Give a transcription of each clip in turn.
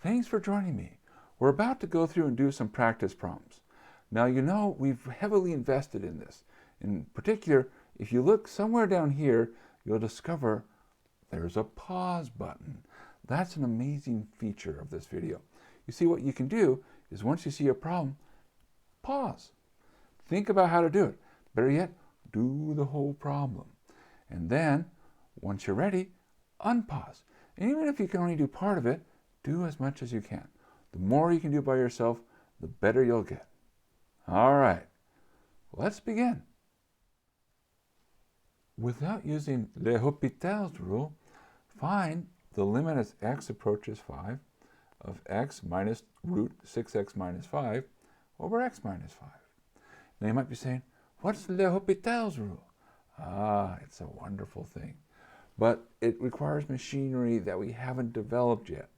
Thanks for joining me. We're about to go through and do some practice problems. Now, you know we've heavily invested in this. In particular, if you look somewhere down here, you'll discover there's a pause button. That's an amazing feature of this video. You see, what you can do is once you see a problem, pause. Think about how to do it. Better yet, do the whole problem. And then, once you're ready, unpause. And even if you can only do part of it, do as much as you can. The more you can do by yourself, the better you'll get. All right, let's begin. Without using L'Hopital's rule, find the limit as x approaches 5 of x minus root 6x minus 5 over x minus 5. Now you might be saying, what's L'Hopital's rule? It's a wonderful thing. But it requires machinery that we haven't developed yet.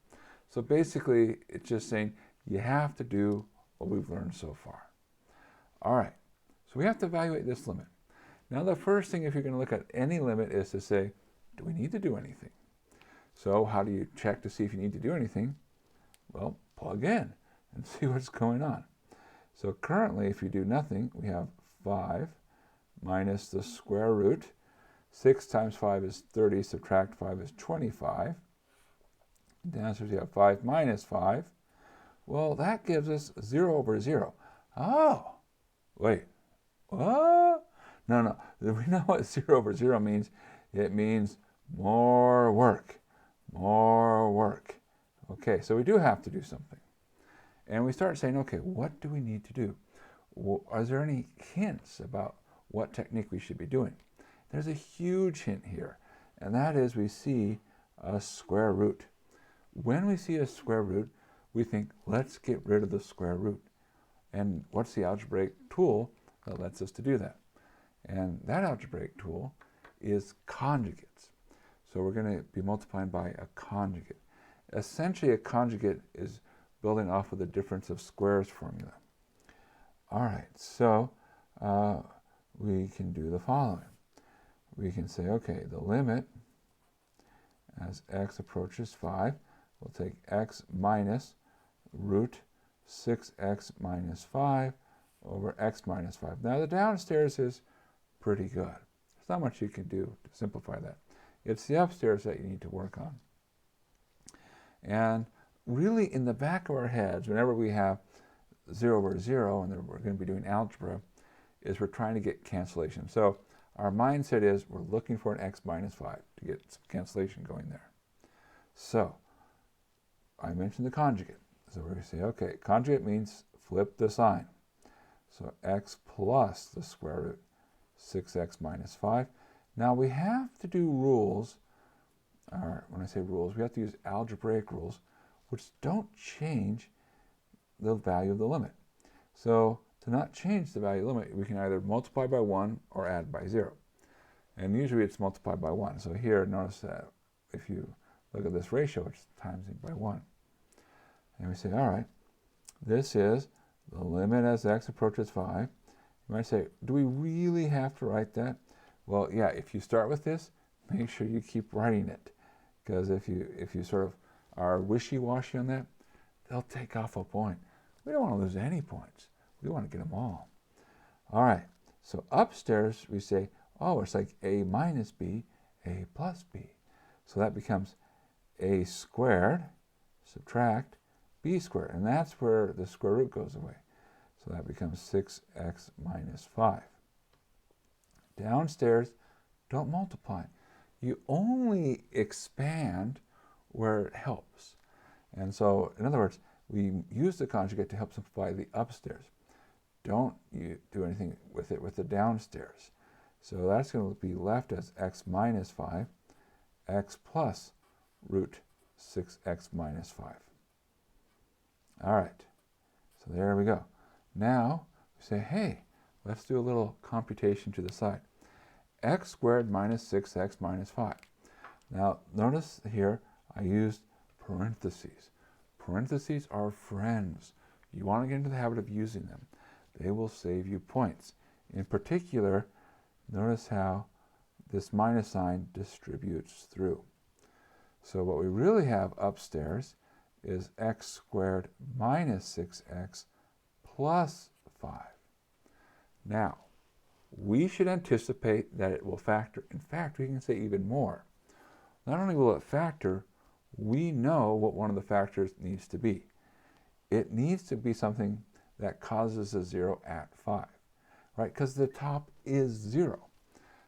So basically, it's just saying you have to do what we've learned so far. All right, so we have to evaluate this limit. Now the first thing, if you're going to look at any limit, is to say, do we need to do anything? So how do you check to see if you need to do anything? Well, plug in and see what's going on. So currently, if you do nothing, we have 5 minus the square root. 6 times 5 is 30, subtract 5 is 25. Downstairs you have 5 minus 5. Well, that gives us 0 over 0. Oh, wait, what? No, we know what 0 over 0 means. It means more work, more work. Okay, so we do have to do something. And we start saying, okay, what do we need to do? Are there any hints about what technique we should be doing? There's a huge hint here, and that is we see a square root. When we see a square root, we think, let's get rid of the square root. And what's the algebraic tool that lets us to do that? And that algebraic tool is conjugates. So we're going to be multiplying by a conjugate. Essentially, a conjugate is building off of the difference of squares formula. All right, so we can do the following. We can say, okay, the limit as x approaches 5, we'll take x minus root 6x minus 5 over x minus 5. Now the downstairs is pretty good. There's not much you can do to simplify that. It's the upstairs that you need to work on. And really in the back of our heads, whenever we have 0 over 0, and we're going to be doing algebra, is we're trying to get cancellation. So our mindset is we're looking for an x minus 5 to get some cancellation going there. So I mentioned the conjugate. So we're going to say, okay, conjugate means flip the sign. So x plus the square root 6x minus 5. Now we have to do rules, or when I say rules, we have to use algebraic rules, which don't change the value of the limit. So to not change the value of the limit, we can either multiply by 1 or add by 0. And usually it's multiplied by 1. So here, notice that if you look at this ratio, it's timesing by 1. And we say, all right, this is the limit as x approaches 5. You might say, do we really have to write that? Well, yeah, if you start with this, make sure you keep writing it. Because if you sort of are wishy-washy on that, they'll take off a point. We don't want to lose any points. We want to get them all. All right, so upstairs we say, oh, it's like a minus b, a plus b. So that becomes a squared, subtract b squared. And that's where the square root goes away. So that becomes 6x minus 5. Downstairs, don't multiply. You only expand where it helps. And so, in other words, we use the conjugate to help simplify the upstairs. Don't you do anything with it with the downstairs. So that's going to be left as x minus 5, x plus root 6x minus 5. All right, so there we go. Now we say, hey, let's do a little computation to the side. X squared minus 6x minus 5. Now notice here I used parentheses. Parentheses are friends. You want to get into the habit of using them. They will save you points. In particular, notice how this minus sign distributes through. So what we really have upstairs is x squared minus 6x plus 5. Now, we should anticipate that it will factor. In fact, we can say even more. Not only will it factor, we know what one of the factors needs to be. It needs to be something that causes a 0 at 5, right? Because the top is 0.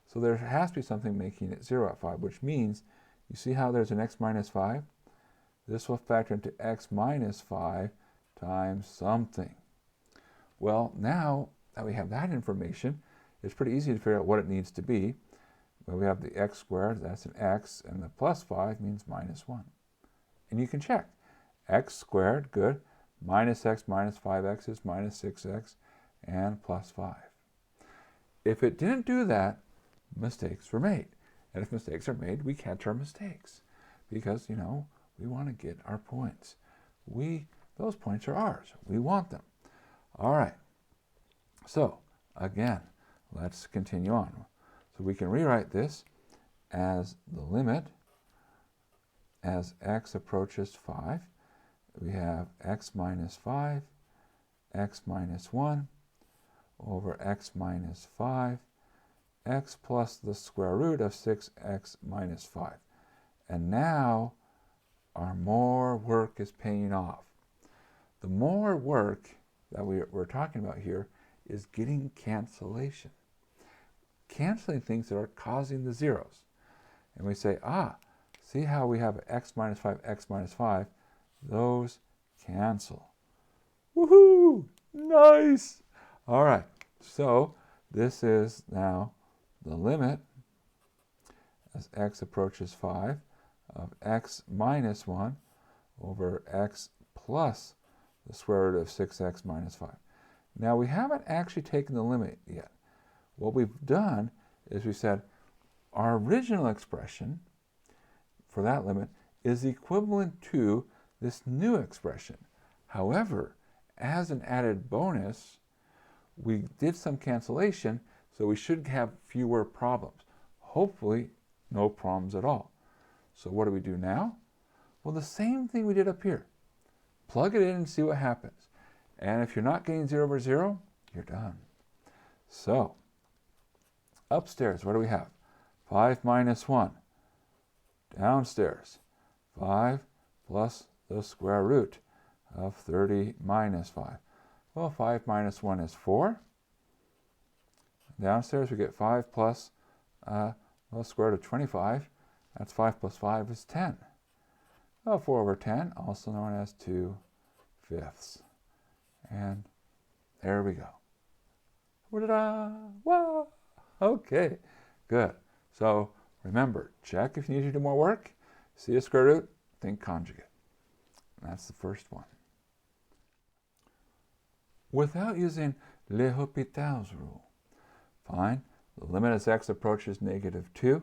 So there has to be something making it 0 at 5, which means, you see how there's an x minus 5? This will factor into x minus 5 times something. Well, now that we have that information, it's pretty easy to figure out what it needs to be. Well, we have the x squared, that's an x, and the plus 5 means minus 1. And you can check. X squared, good. Minus x minus 5x is minus 6x, and plus 5. If it didn't do that, mistakes were made. And if mistakes are made, we catch our mistakes. Because, you know, we want to get our points. Those points are ours. We want them. All right. So, again, let's continue on. So we can rewrite this as the limit as x approaches 5. We have x minus 5, x minus 1 over x minus 5, x plus the square root of 6x minus 5. And now our more work is paying off. The more work that we're talking about here is getting cancellation. Canceling things that are causing the zeros. And we say, see how we have x minus 5, x minus 5? Those cancel. Woohoo! Nice! All right, so this is now the limit as x approaches 5 of x minus 1 over x plus the square root of 6x minus 5. Now we haven't actually taken the limit yet. What we've done is we said our original expression for that limit is equivalent to this new expression. However, as an added bonus, we did some cancellation, so we should have fewer problems. Hopefully, no problems at all. So what do we do now? Well, the same thing we did up here. Plug it in and see what happens. And if you're not getting 0 over 0, you're done. So, upstairs, what do we have? 5 minus 1. Downstairs, 5 plus the square root of 30 minus 5. Well, 5 minus 1 is 4. Downstairs, we get 5 plus the square root of 25. That's 5 plus 5 is 10. Well, 4 over 10, also known as 2/5. And there we go. Ta-da! Wow! Okay, good. So remember, check if you need to do more work. See a square root, think conjugate. That's the first one. Without using L'Hopital's rule, find the limit as x approaches -2,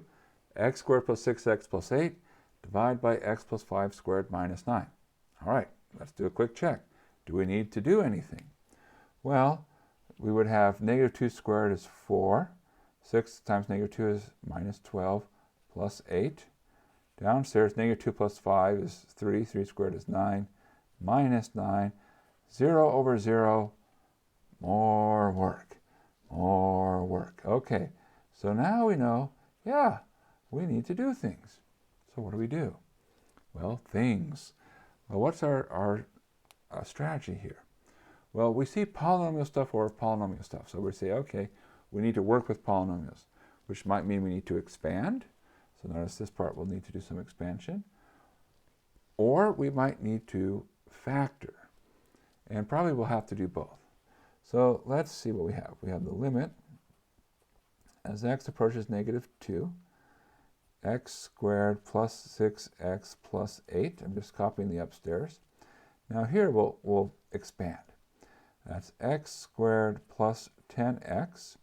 x squared plus 6x plus 8, divide by x plus 5 squared minus 9. All right, let's do a quick check. Do we need to do anything? Well, we would have -2 squared is 4. 6 times -2 is minus 12 plus 8. Downstairs, -2 plus 5 is 3. 3 squared is 9. Minus 9. 0 over 0. More work. More work. Okay, so now we know, yeah, we need to do things. So what do we do? Well, things. Well, what's our strategy here? Well, we see polynomial stuff or polynomial stuff. So we say, okay, we need to work with polynomials, which might mean we need to expand. So notice this part will need to do some expansion. Or we might need to factor. And probably we'll have to do both. So let's see what we have. We have the limit as x approaches -2, x squared plus 6x plus 8. I'm just copying the upstairs. Now here we'll expand. That's x squared plus 10x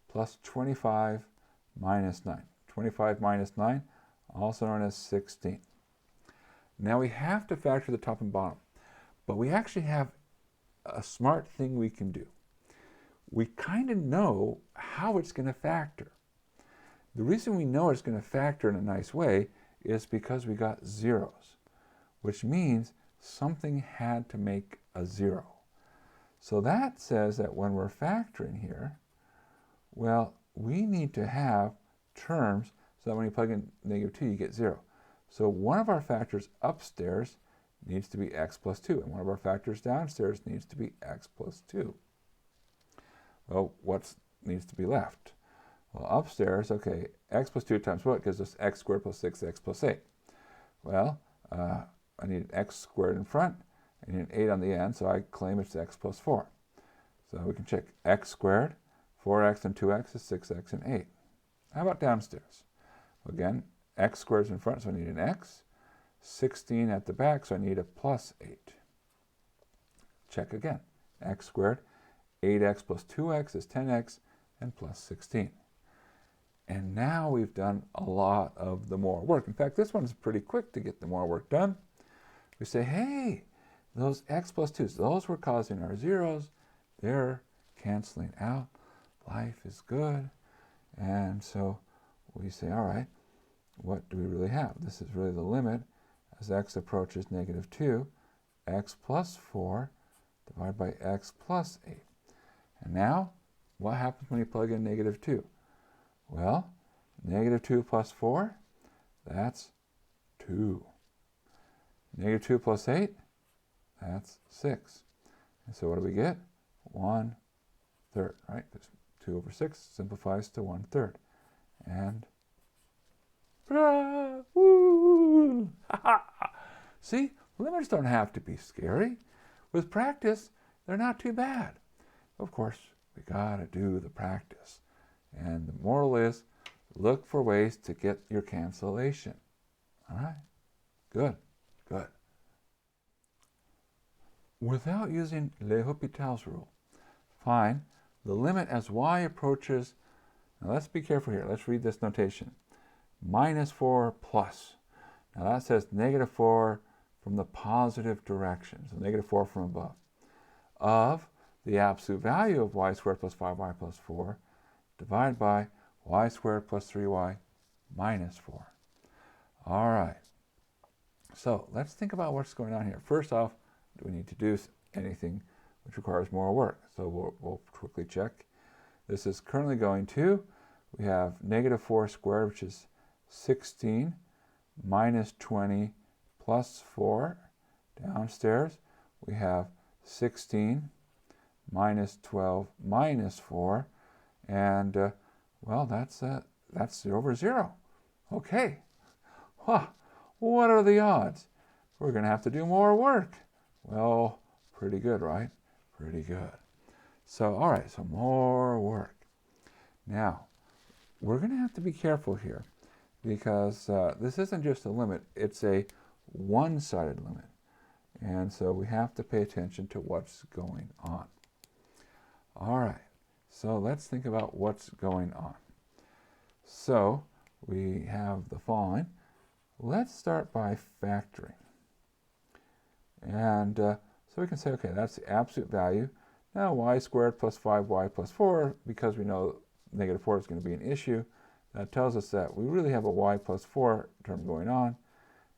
plus 25 minus 9. 25 minus 9, also known as 16. Now we have to factor the top and bottom, but we actually have a smart thing we can do. We kind of know how it's going to factor. The reason we know it's going to factor in a nice way is because we got zeros, which means something had to make a 0. So that says that when we're factoring here, well, we need to have terms so that when you plug in -2, you get 0. So one of our factors upstairs needs to be x plus 2, and one of our factors downstairs needs to be x plus 2. Well, what needs to be left? Well, upstairs, okay, x plus 2 times what gives us x squared plus 6x plus 8? Well, I need an x squared in front, and an 8 on the end, so I claim it's x plus 4. So we can check x squared, 4x and 2x is 6x and 8. How about downstairs? Again, x squared is in front, so I need an x. 16 at the back, so I need a plus 8. Check again. X squared, 8x plus 2x is 10x, and plus 16. And now we've done a lot of the more work. In fact, this one is pretty quick to get the more work done. We say, hey, those x plus 2s, those were causing our zeros. They're canceling out. Life is good. And so we say, all right, what do we really have? This is really the limit as x approaches -2, x plus 4 divided by x plus 8. And now, what happens when you plug in -2? Well, -2 plus 4, that's 2. -2 plus 8, that's 6. And so what do we get? 1/3, right? Because 2 over 6 simplifies to 1/3. And woo! See, limits don't have to be scary. With practice, they're not too bad. Of course, we gotta do the practice. And the moral is, look for ways to get your cancellation. All right? Good, good. Without using L'Hopital's rule, find the limit as y approaches. Now let's be careful here. Let's read this notation. -4 plus. Now that says -4 from the positive direction, so -4 from above, of the absolute value of y squared plus 5y plus 4 divided by y squared plus 3y minus 4. All right. So let's think about what's going on here. First off, do we need to do anything which requires more work? So we'll quickly check. This is currently going to, we have -4 squared, which is 16 minus 20 plus 4. Downstairs, we have 16 minus 12 minus 4. And, well, that's 0 over 0. Okay. Huh. What are the odds? We're going to have to do more work. Well, pretty good, right? Pretty good. So, all right, so more work. Now, we're going to have to be careful here because this isn't just a limit, it's a one-sided limit. And so we have to pay attention to what's going on. All right, so let's think about what's going on. So we have the following. Let's start by factoring. And so we can say, okay, that's the absolute value. Now y squared plus 5y plus 4, because we know -4 is going to be an issue, that tells us that we really have a y plus 4 term going on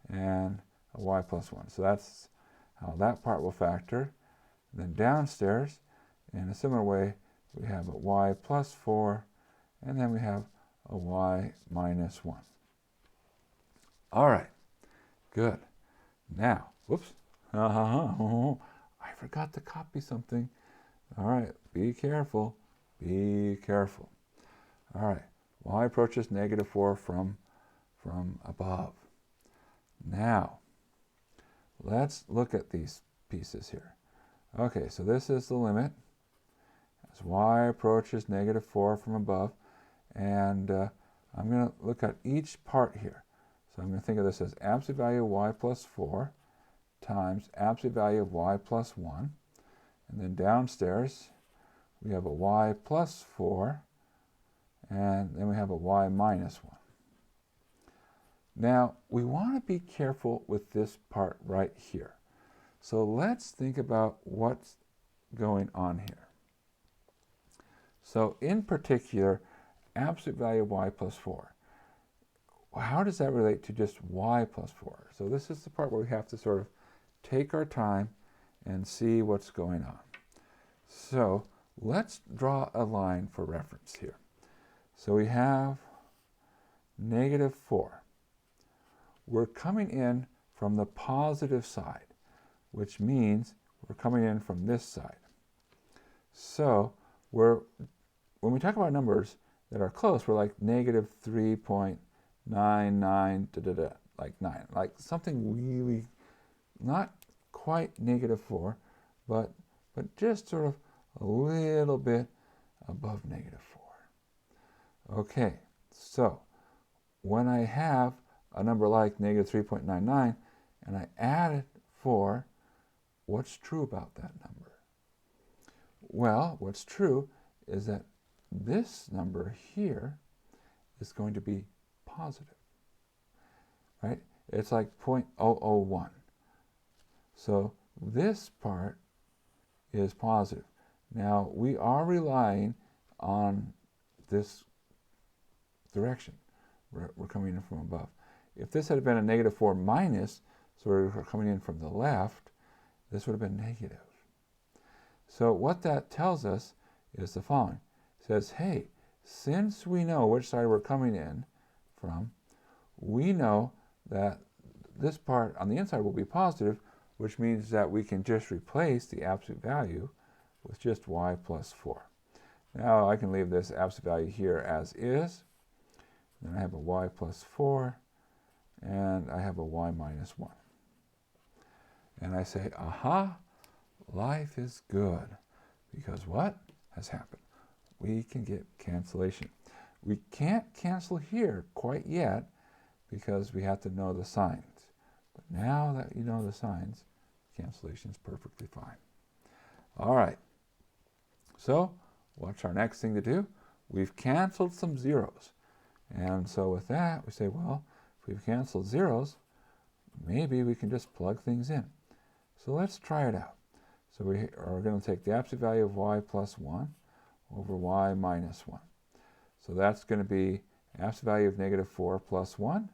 and a y plus 1. So that's how that part will factor. And then downstairs, in a similar way, we have a y plus 4, and then we have a y minus 1. All right, good. Now, whoops, I forgot to copy something. All right, be careful, be careful. All right, y approaches -4 from above. Now, let's look at these pieces here. Okay, so this is the limit as y approaches -4 from above, and I'm going to look at each part here. So I'm going to think of this as absolute value of y plus 4 times absolute value of y plus 1. And then downstairs, we have a y plus 4, and then we have a y minus 1. Now, we want to be careful with this part right here. So let's think about what's going on here. So in particular, absolute value of y plus 4. How does that relate to just y plus 4? So this is the part where we have to sort of take our time and see what's going on. So let's draw a line for reference here. So we have -4. We're coming in from the positive side, which means we're coming in from this side. So when we talk about numbers that are close, we're like -3.99, like 9, like something really not quite -4, but just sort of a little bit above -4. Okay, so when I have a number like -3.99 and I add it 4, what's true about that number? Well, what's true is that this number here is going to be positive, right? It's like 0.001. So this part is positive. Now, we are relying on this direction. We're coming in from above. If this had been a -4 minus, so we're coming in from the left, this would have been negative. So what that tells us is the following. It says, hey, since we know which side we're coming in from, we know that this part on the inside will be positive, which means that we can just replace the absolute value with just y plus 4. Now I can leave this absolute value here as is. Then I have a y plus 4, and I have a y minus 1. And I say, aha, life is good. Because what has happened? We can get cancellation. We can't cancel here quite yet because we have to know the signs. But now that you know the signs, cancellation is perfectly fine. All right. So what's our next thing to do? We've canceled some zeros. And so with that, we say, well, if we've canceled zeros, maybe we can just plug things in. So let's try it out. So we are going to take the absolute value of y plus 1 over y minus 1. So that's going to be absolute value of -4 plus 1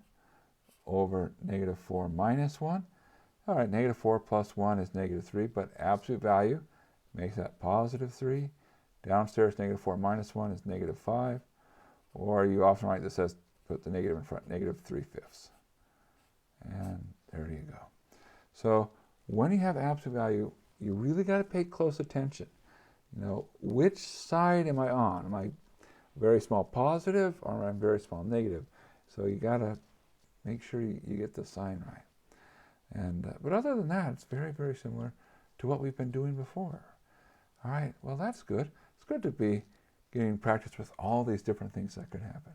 over -4 minus 1. All right, -4 plus 1 is -3, but absolute value makes that positive 3. Downstairs, -4 minus 1 is -5. Or you often write this as, put the negative in front, -3/5. And there you go. So when you have absolute value, you really got to pay close attention. You know, which side am I on? Am I very small positive or am I very small negative? So you got to make sure you get the sign right. And but other than that, it's very, very similar to what we've been doing before. All right, well, that's good. It's good to be getting practice with all these different things that could happen.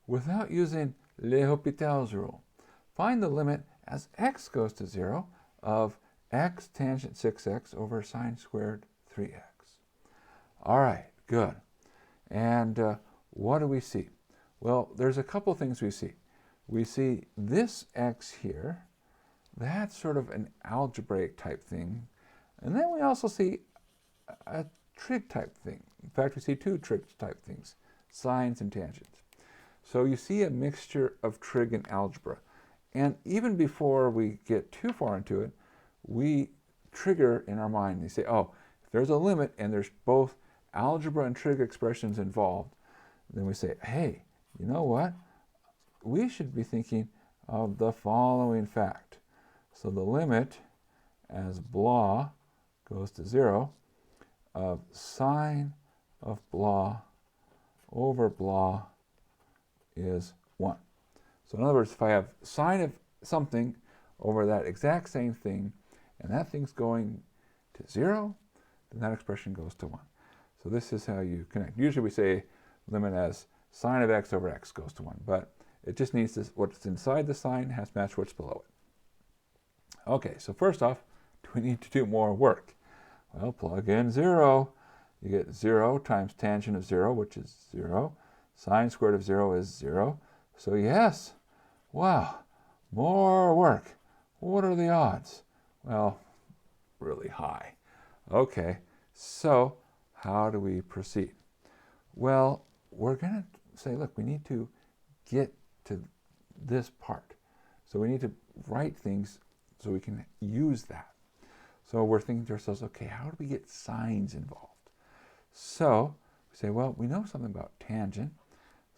Without using L'Hopital's rule, find the limit as x goes to 0 of x tangent 6x over sine squared 3x. All right, good. And what do we see? Well, there's a couple things we see. We see this x here. That's sort of an algebraic type thing. And then we also see a trig type thing. In fact, we see two trig type things, sines and tangents. So you see a mixture of trig and algebra. And even before we get too far into it, we trigger in our mind. You say, oh, if there's a limit and there's both algebra and trig expressions involved, then we say, hey, you know what? We should be thinking of the following fact. So the limit as blah goes to 0 of sine of blah over blah is 1. So in other words, if I have sine of something over that exact same thing, and that thing's going to 0, then that expression goes to 1. So this is how you connect. Usually we say limit as sine of x over x goes to 1, but it just needs this, what's inside the sine has to match what's below it. Okay, so first off, do we need to do more work? Well, plug in 0. You get 0 times tangent of 0, which is 0. Sine squared of 0 is 0. So yes, wow, more work. What are the odds? Well, really high. Okay, so how do we proceed? Well, we're going to say, look, we need to get to this part. So we need to write things so we can use that. So we're thinking to ourselves, okay, how do we get sines involved? So we say, well, we know something about tangent.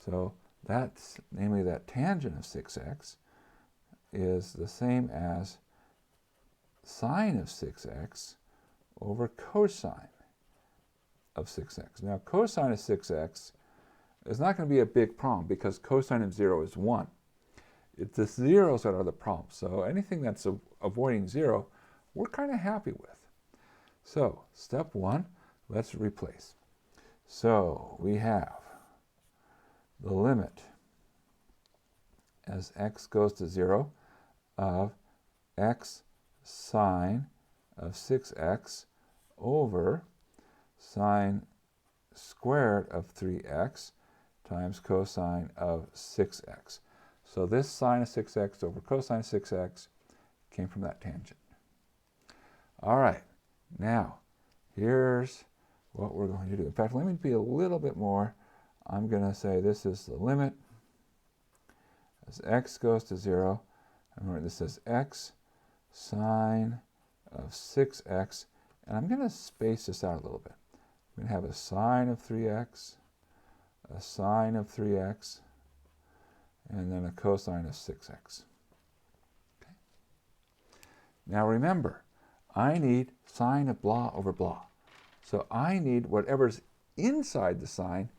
So that's, namely that tangent of 6x is the same as sine of 6x over cosine of 6x. Now, cosine of 6x is not going to be a big problem because cosine of 0 is 1. It's the zeros that are the problem. So anything that's avoiding 0, we're kind of happy with. So step 1, let's replace. So we have the limit as x goes to 0 of x sine of 6x over sine squared of 3x times cosine of 6x. So this sine of 6x over cosine of 6x came from that tangent. All right, now here's what we're going to do. In fact, let me be a little bit more. I'm going to say this is the limit as x goes to 0. Remember, this is x sine of 6x, and I'm going to space this out a little bit. I'm going to have a sine of 3x, a sine of 3x, and then a cosine of 6x. Okay. Now remember, I need sine of blah over blah. So I need whatever's inside the sine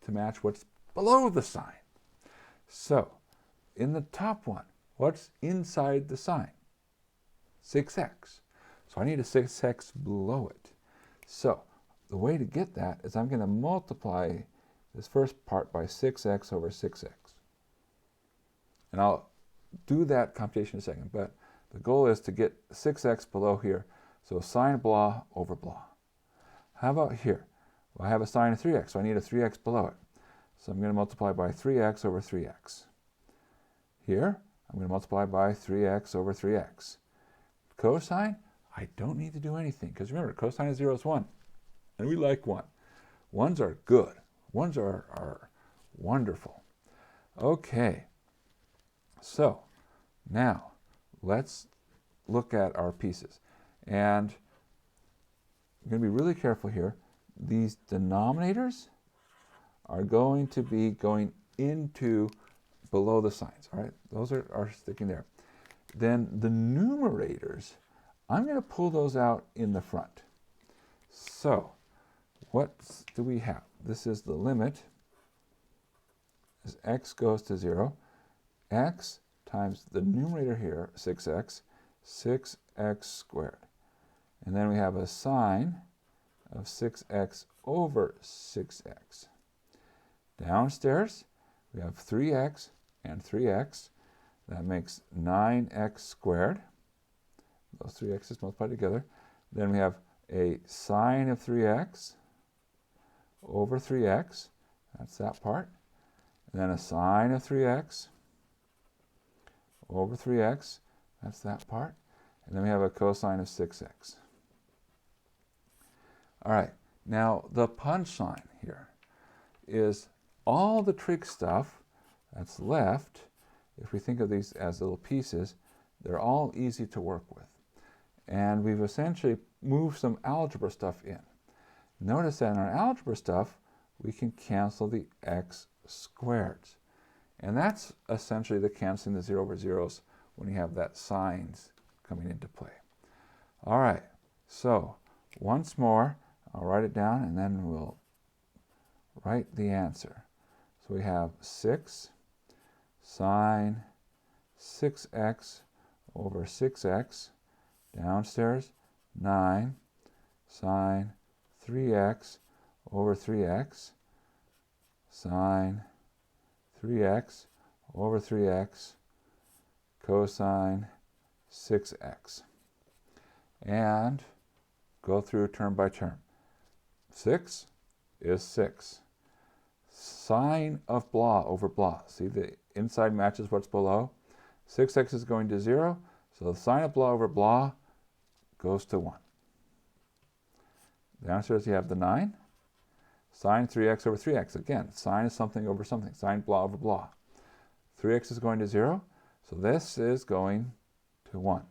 to match what's below the sine. So in the top one, what's inside the sine? 6x. So I need a 6x below it. So the way to get that is I'm going to multiply this first part by 6x over 6x. And I'll do that computation in a second, but the goal is to get 6x below here. So sine blah over blah. How about here? Well, I have a sine of 3x, so I need a 3x below it. So I'm going to multiply by 3x over 3x. Here, I'm going to multiply by 3x over 3x. Cosine, I don't need to do anything, because remember, cosine of 0 is 1, and we like 1. 1s are good. 1s are wonderful. Okay, so now let's look at our pieces. And I'm going to be really careful here. These denominators are going to be going into below the signs, all right? Those are sticking there. Then the numerators, I'm going to pull those out in the front. So what do we have? This is the limit as x goes to 0. X times the numerator here, 6x, 6x squared. And then we have a sine of 6x over 6x. Downstairs, we have 3x and 3x. That makes 9x squared. Those 3 x's multiplied together. Then we have a sine of 3x over 3x. That's that part. And then a sine of 3x over 3x. That's that part. And then we have a cosine of 6x. All right, now the punchline here is all the trig stuff that's left. If we think of these as little pieces, they're all easy to work with. And we've essentially moved some algebra stuff in. Notice that in our algebra stuff, we can cancel the x squareds. And that's essentially the canceling the 0 over zeros when you have that signs coming into play. All right, so once more, I'll write it down and then we'll write the answer. So we have 6 sine 6x over 6x. Downstairs, 9 sine 3x over 3x. Sine 3x over 3x. Cosine 6x. And go through term by term. 6 is 6. Sine of blah over blah. See, the inside matches what's below. 6x is going to 0, so the sine of blah over blah goes to 1. Downstairs you have the 9. Sine 3x over 3x. Again, sine is something over something. Sine blah over blah. 3x is going to 0, So this is going to 1.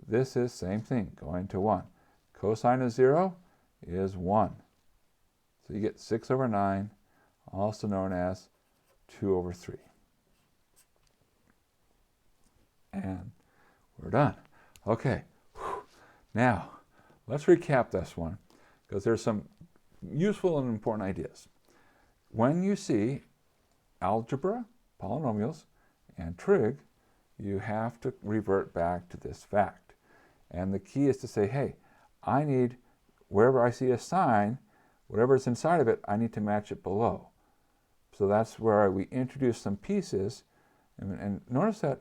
This is same thing, going to 1. Cosine of 0 is 1. So you get 6 over 9, also known as 2 over 3. And we're done. Okay, now let's recap this one, because there's some useful and important ideas. When you see algebra, polynomials, and trig, you have to revert back to this fact. And the key is to say, hey, I need, wherever I see a sign, whatever's inside of it, I need to match it below. So that's where we introduce some pieces, and notice that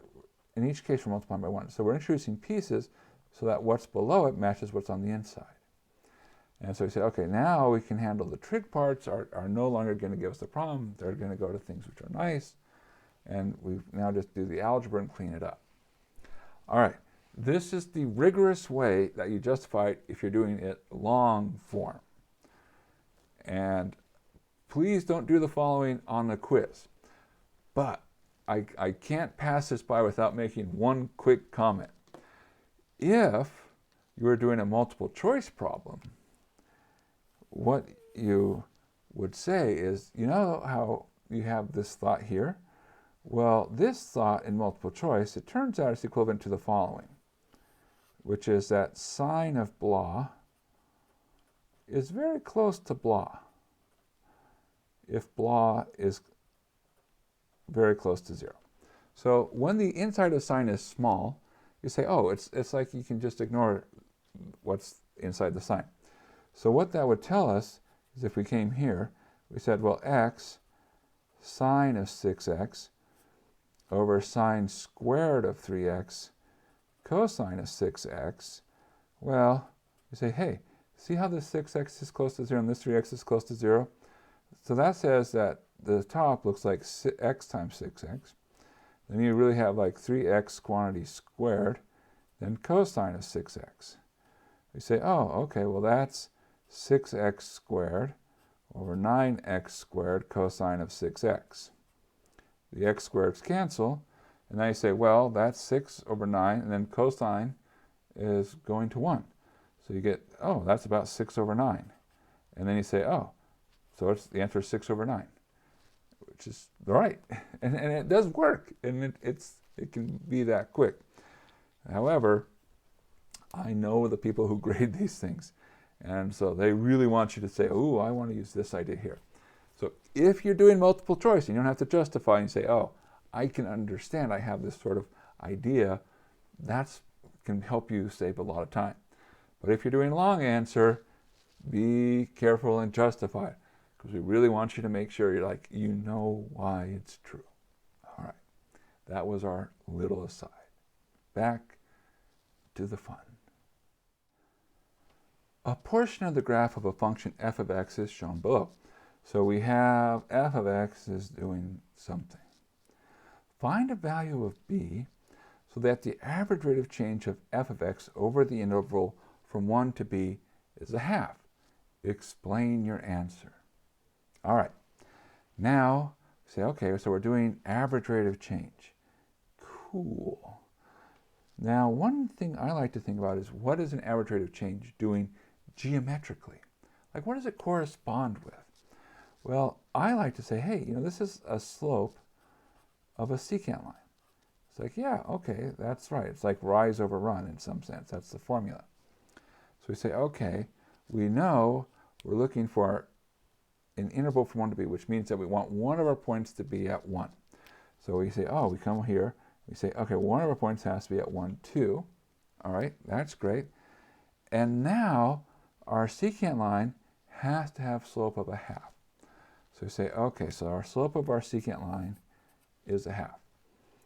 in each case we're multiplying by 1. So we're introducing pieces so that what's below it matches what's on the inside. And so we say, okay, now we can handle the trig parts are no longer going to give us the problem. They're going to go to things which are nice. And we now just do the algebra and clean it up. All right, this is the rigorous way that you justify it if you're doing it long form. And please don't do the following on the quiz. But I can't pass this by without making one quick comment. If you were doing a multiple choice problem, what you would say is, you know how you have this thought here? Well, this thought in multiple choice, it turns out it's equivalent to the following, which is that sine of blah is very close to blah if blah is very close to 0. So when the inside of sine is small, you say, oh, it's like you can just ignore what's inside the sine. So what that would tell us is if we came here, we said, well, x sine of 6x over sine squared of 3x cosine of 6x. Well, you say, hey, see how this 6x is close to 0 and this 3x is close to 0? So that says that the top looks like x times 6x. Then you really have like 3x quantity squared, then cosine of 6x. We say, oh, okay, well that's 6x squared over 9x squared cosine of 6x. The x squareds cancel, and now you say, well, that's 6 over 9, and then cosine is going to 1. So you get, oh, that's about 6 over 9. And then you say, oh, so the answer is 6 over 9, which is right. And it does work, and it can be that quick. However, I know the people who grade these things, and so they really want you to say, oh, I want to use this idea here. So if you're doing multiple choice, you don't have to justify and say, oh, I can understand, I have this sort of idea, that can help you save a lot of time. But if you're doing long answer, be careful and justify it, because we really want you to make sure you're like, you know why it's true. All right, that was our little aside. Back to the fun. A portion of the graph of a function f of x is shown below. So we have f of x is doing something. Find a value of b so that the average rate of change of f of x over the interval from 1 to b is a half. Explain your answer. All right. Now, say, okay, so we're doing average rate of change. Cool. Now, one thing I like to think about is, what is an average rate of change doing geometrically? Like, what does it correspond with? Well, I like to say, hey, this is a slope of a secant line. It's like, yeah, okay, that's right. It's like rise over run in some sense. That's the formula. So we say, okay, we know we're looking for an interval from 1 to b, which means that we want one of our points to be at 1. So we say, oh, we come here, we say, okay, one of our points has to be at 1, 2. All right, that's great. And now our secant line has to have slope of a half. So we say, okay, so our slope of our secant line is a half.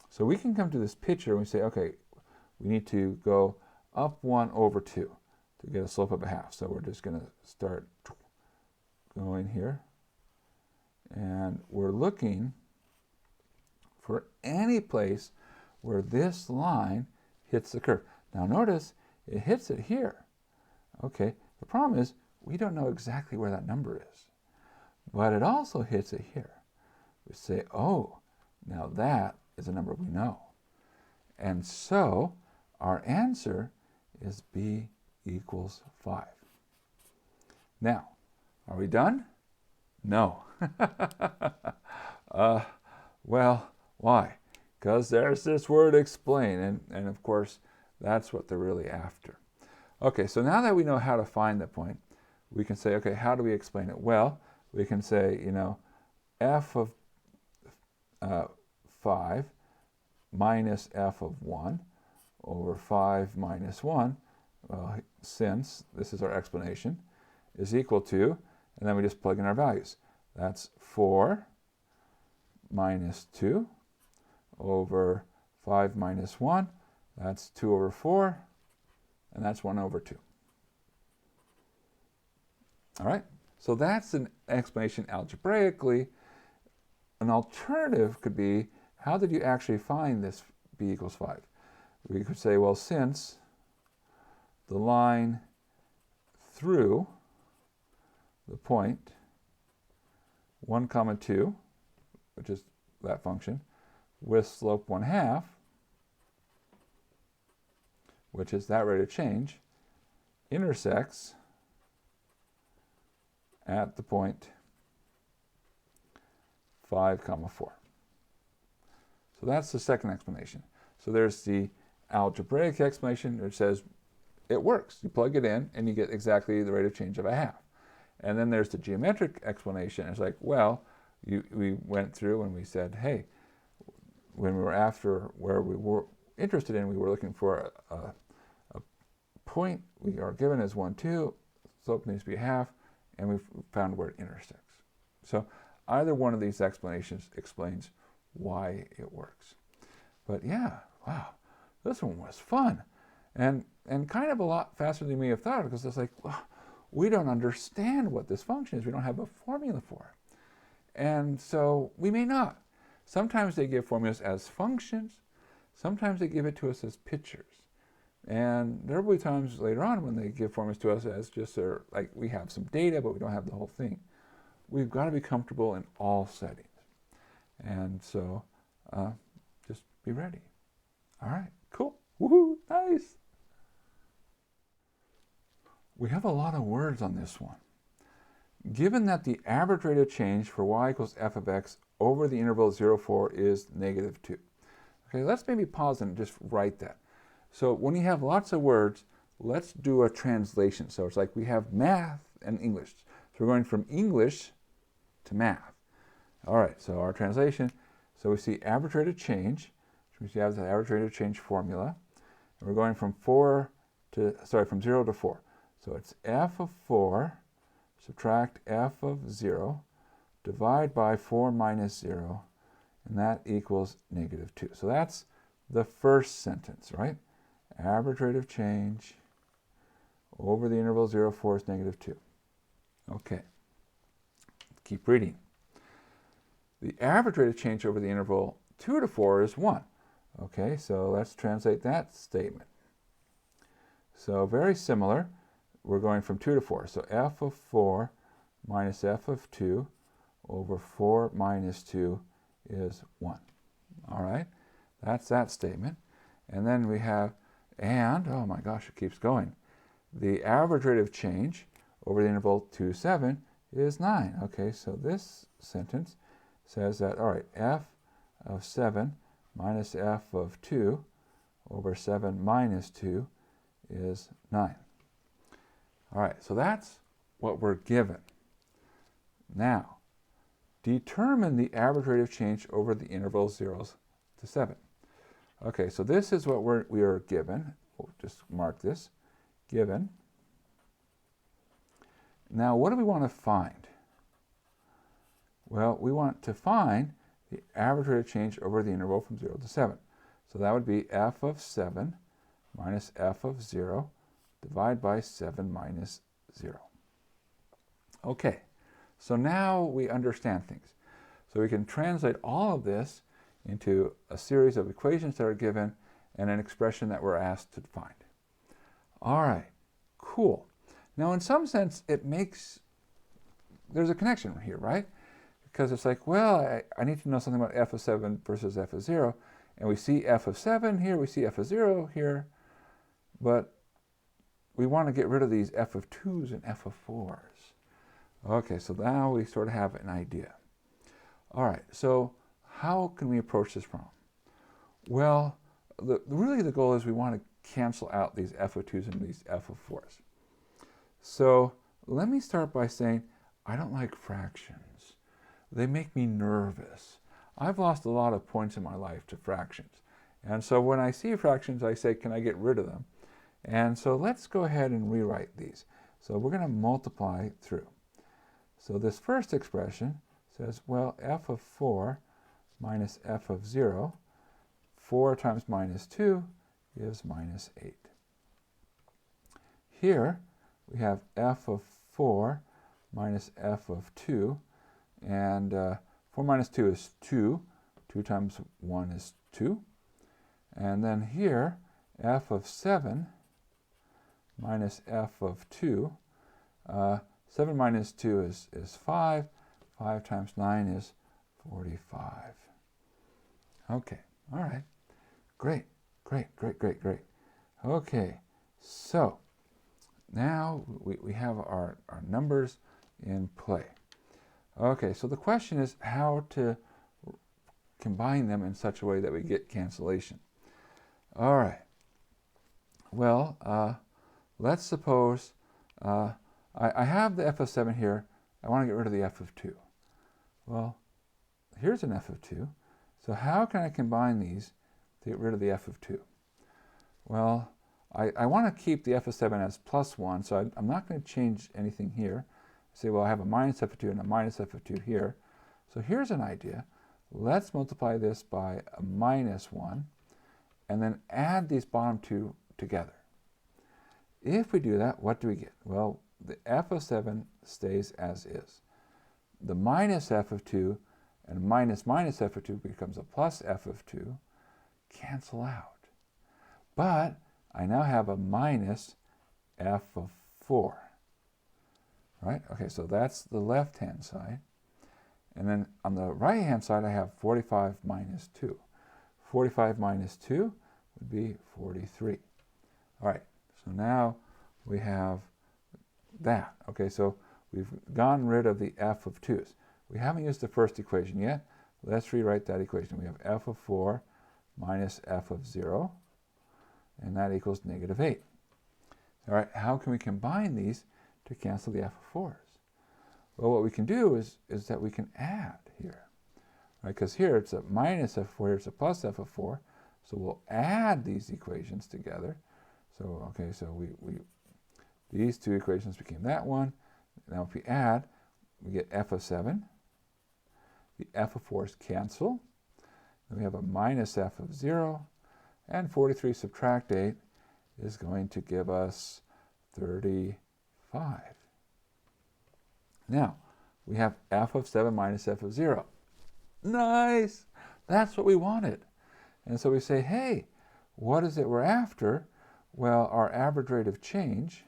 So we can come to this picture and we say, okay, we need to go up 1 over 2 to get a slope of a half. So we're just going to start going here. And we're looking for any place where this line hits the curve. Now notice it hits it here. Okay, the problem is we don't know exactly where that number is. But it also hits it here. We say, oh, now that is a number we know. And so our answer is b equals 5. Now, are we done? No. Well, why? Because there's this word explain, and of course, that's what they're really after. Okay, so now that we know how to find the point, we can say, okay, how do we explain it? Well, we can say, f of 5 minus f of 1 over 5 minus 1, well, since this is our explanation, is equal to, and then we just plug in our values. That's 4 minus 2 over 5 minus 1. That's 2 over 4, and that's 1 over 2. All right, so that's an explanation algebraically. An alternative could be, how did you actually find this b equals 5? We could say, well, since the line through the point 1, 2, which is that function, with slope 1/2, which is that rate of change, intersects at the point 5, 4. So that's the second explanation. So there's the algebraic explanation, which says it works. You plug it in and you get exactly the rate of change of 1/2. And then there's the geometric explanation. It's like, well, we went through and we said, hey, when we were after where we were interested in, we were looking for a point we are given as 1, 2, slope needs to be 1/2, and we've found where it intersects. So either one of these explanations explains why it works. But yeah, wow, this one was fun. And kind of a lot faster than you may have thought, because it's like, well, we don't understand what this function is. We don't have a formula for it. And so we may not. Sometimes they give formulas as functions. Sometimes they give it to us as pictures. And there will be times later on when they give formulas to us as just like we have some data, but we don't have the whole thing. We've got to be comfortable in all settings. And so just be ready. All right, cool. Woohoo, nice. We have a lot of words on this one. Given that the average rate of change for y equals f of x over the interval 0, 4 is -2. Okay, let's maybe pause and just write that. So when you have lots of words, let's do a translation. So it's like we have math and English. So we're going from English to math. All right, so our translation. So we see average rate of change, which we have the average rate of change formula. And we're going from 0 to 4. So it's f of 4, subtract f of 0, divide by 4 minus 0, and that equals -2. So that's the first sentence, right? Average rate of change over the interval 0, 4 is -2. Okay, keep reading. The average rate of change over the interval 2 to 4 is 1. Okay, so let's translate that statement. So very similar. We're going from 2 to 4. So f of 4 minus f of 2 over 4 minus 2 is 1. All right, that's that statement. And then we have, and, oh my gosh, it keeps going. The average rate of change over the interval 2, 7 is 9. Okay, so this sentence says that, all right, f of 7 minus f of 2 over 7 minus 2 is 9. All right, so that's what we're given. Now, determine the average rate of change over the interval 0 to 7. Okay, so this is what we are given. We'll just mark this, given. Now, what do we want to find? Well, we want to find the average rate of change over the interval from 0 to 7. So that would be f of 7 minus f of 0 divided by 7 minus 0. Okay, so now we understand things. So we can translate all of this into a series of equations that are given and an expression that we're asked to find. All right, cool. Now, in some sense, there's a connection here, right? Because it's like, well, I need to know something about f of 7 versus f of 0. And we see f of 7 here, we see f of 0 here, but we want to get rid of these f of 2s and f of 4s. Okay, so now we sort of have an idea. All right, so how can we approach this problem? Well, really the goal is we want to cancel out these f of 2s and these f of 4s. So let me start by saying I don't like fractions. They make me nervous. I've lost a lot of points in my life to fractions. And so when I see fractions, I say, can I get rid of them? And so let's go ahead and rewrite these. So we're going to multiply through. So this first expression says, well, f of 4 minus f of 0, 4 times minus 2 gives minus 8. Here we have f of 4 minus f of 2, and 4 minus 2 is 2. 2 times 1 is 2. And then here, f of 7 minus f of 2. 7 minus 2 is 5. 5 times 9 is 45. Okay, all right. Great, great, great, great, great. Okay, so now we have our numbers in play. Okay, so the question is how to combine them in such a way that we get cancellation. All right. Well, let's suppose I have the f of 7 here. I want to get rid of the f of 2. Well, here's an f of 2. So how can I combine these to get rid of the f of 2? Well, I want to keep the f of 7 as plus 1, so I'm not going to change anything here. Say, well, I have a minus f of 2 and a minus f of 2 here. So here's an idea. Let's multiply this by a minus 1, and then add these bottom two together. If we do that, what do we get? Well, the f of 7 stays as is. The minus f of 2 and minus minus f of 2 becomes a plus f of 2. Cancel out. But I now have a minus f of 4. Right? Okay, so that's the left-hand side. And then on the right-hand side, I have 45 minus 2. 45 minus 2 would be 43. All right, so now we have that. Okay, so we've gotten rid of the f of 2's. We haven't used the first equation yet. Let's rewrite that equation. We have f of 4 minus f of 0, and that equals negative 8. All right, how can we combine these to cancel the f of 4's? Well, what we can do is that we can add here. Right, because here it's a minus f of 4, here it's a plus f of 4. So we'll add these equations together. So, okay, so these two equations became that one. Now if we add, we get f of 7. The f of 4's cancel. Then we have a minus f of 0. And 43 subtract 8 is going to give us 35. Now, we have f of 7 minus f of 0. Nice! That's what we wanted. And so we say, hey, what is it we're after? Well, our average rate of change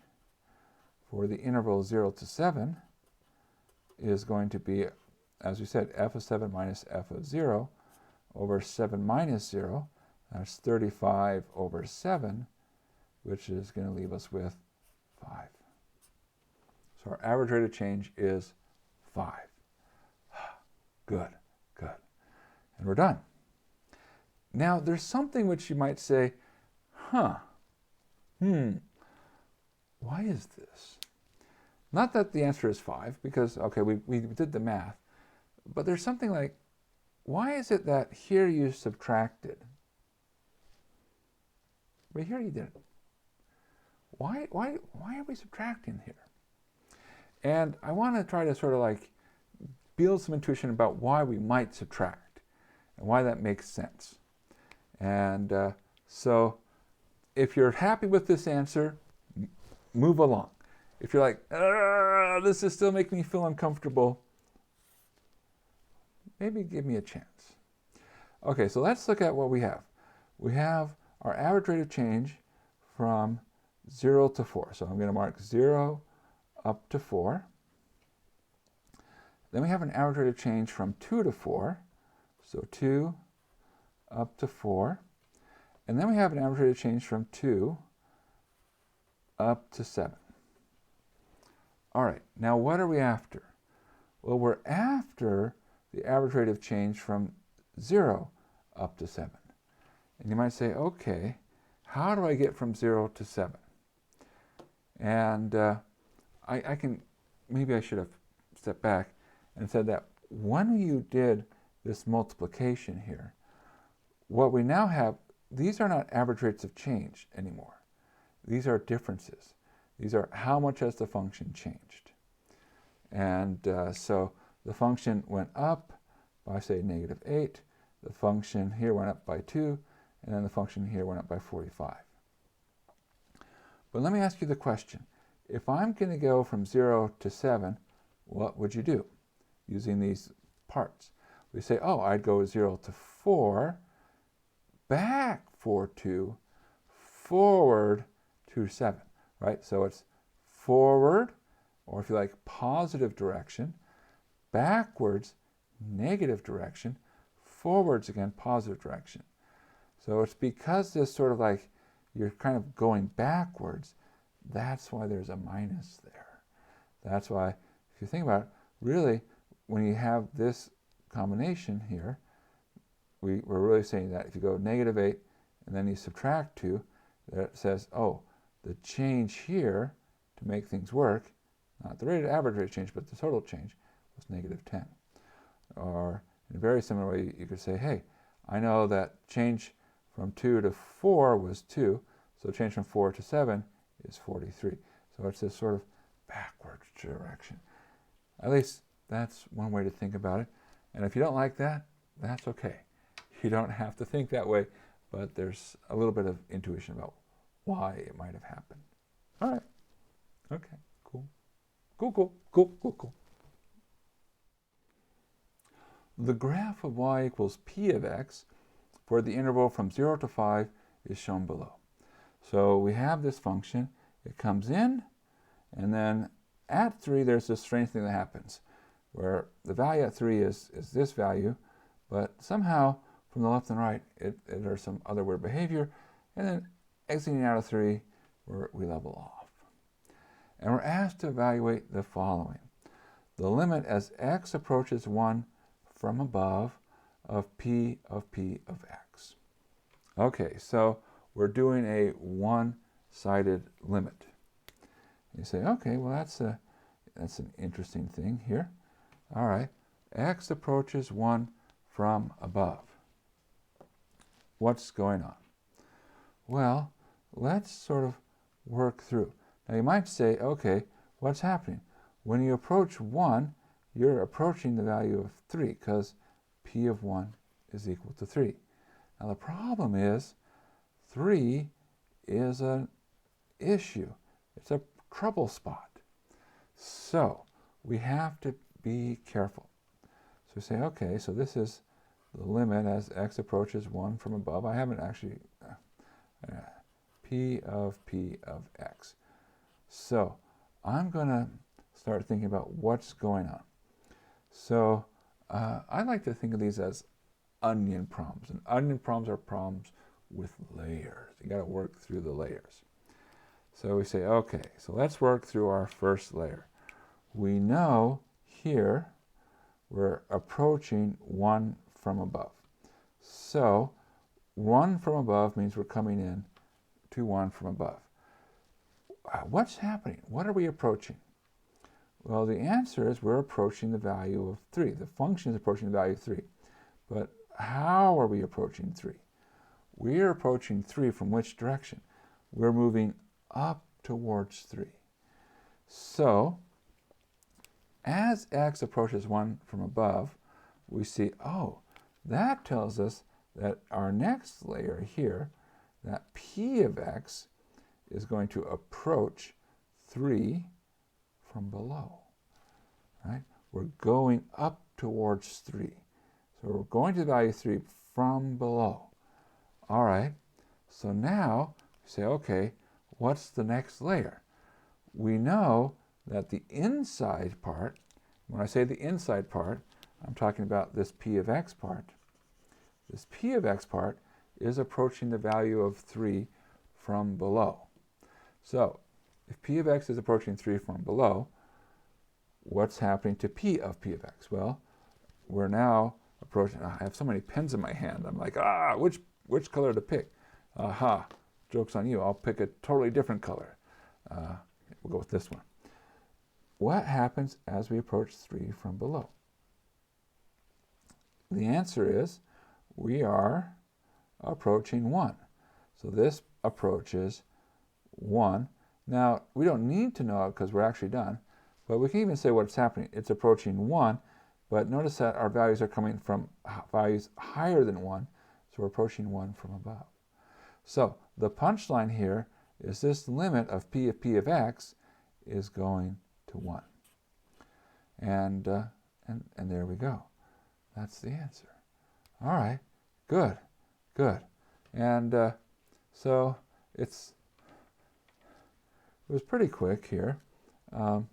for the interval 0 to 7 is going to be, as we said, f of 7 minus f of 0 over 7 minus 0. That's 35 over 7, which is going to leave us with 5. So our average rate of change is 5. Good, good. And we're done. Now, there's something which you might say, why is this? Not that the answer is 5, because, okay, we did the math. But there's something like, why is it that here you subtracted, but here you didn't? Why are we subtracting here? And I want to try to sort of like build some intuition about why we might subtract and why that makes sense. And so if you're happy with this answer, move along. If you're like, this is still making me feel uncomfortable, maybe give me a chance. Okay, so let's look at what we have. We have our average rate of change from 0 to 4. So I'm going to mark 0 up to 4. Then we have an average rate of change from 2 to 4. So 2, up to 4. And then we have an average rate of change from 2 up to 7. All right, now what are we after? Well, we're after the average rate of change from 0 up to 7. And you might say, okay, how do I get from 0 to 7? And maybe I should have stepped back and said that when you did this multiplication here, what we now have, these are not average rates of change anymore. These are differences. These are how much has the function changed. And so the function went up by, say, -8. The function here went up by 2. And then the function here went up by 45. But let me ask you the question. If I'm going to go from 0 to 7, what would you do using these parts? We say, oh, I'd go 0 to 4, back 4 2, forward to 7, right? So it's forward, or if you like, positive direction, backwards, negative direction, forwards again, positive direction. So it's because this sort of like you're kind of going backwards, that's why there's a minus there. That's why, if you think about it, really, when you have this combination here, we're really saying that if you go -8 and then you subtract 2, that says, oh, the change here to make things work, not the average rate of change, but the total change, was -10. Or in a very similar way, you could say, hey, I know that change from 2 to 4 was 2, so change from 4 to 7 is 43. So it's this sort of backwards direction. At least that's one way to think about it. And if you don't like that, that's okay. You don't have to think that way, but there's a little bit of intuition about why it might have happened. All right. Okay, cool. Cool. The graph of y equals p of x for the interval from 0 to 5 is shown below. So we have this function. It comes in, and then at 3, there's this strange thing that happens, where the value at 3 is this value, but somehow from the left and right, there's some other weird behavior, and then exiting out of 3, we level off. And we're asked to evaluate the following. The limit as x approaches 1 from above of p of x. Okay, so we're doing a one-sided limit. You say, okay, well that's an interesting thing here. All right, x approaches 1 from above. What's going on? Well, let's sort of work through. Now you might say, okay, what's happening? When you approach 1, you're approaching the value of 3 because p of 1 is equal to 3. Now the problem is 3 is an issue. It's a trouble spot. So we have to be careful. So we say, okay, so this is the limit as x approaches 1 from above. I haven't actually, p of x. So I'm going to start thinking about what's going on. So I like to think of these as onion problems. And onion problems are problems with layers. You got to work through the layers. So we say, okay, so let's work through our first layer. We know here we're approaching 1 from above. So 1 from above means we're coming in to 1 from above. What's happening? What are we approaching? Well, the answer is we're approaching the value of 3. The function is approaching the value of 3. But how are we approaching 3? We're approaching 3 from which direction? We're moving up towards 3. So, as x approaches 1 from above, we see, oh, that tells us that our next layer here, that p of x, is going to approach 3 from below, right? We're going up towards 3. So we're going to the value 3 from below. All right, so now we say, okay, what's the next layer? We know that the inside part, when I say the inside part, I'm talking about this p of x part, this p of x part is approaching the value of 3 from below. So if p of x is approaching 3 from below, what's happening to p of x? Well, we're now approaching, I have so many pens in my hand. I'm like, which color to pick? Aha, joke's on you. I'll pick a totally different color. We'll go with this one. What happens as we approach 3 from below? The answer is we are approaching 1. So this approaches 1. Now, we don't need to know it because we're actually done, but we can even say what's happening. It's approaching 1, but notice that our values are coming from values higher than 1, so we're approaching 1 from above. So the punchline here is this limit of p of x is going to 1. And there we go. That's the answer. All right, good. And so it was pretty quick here. You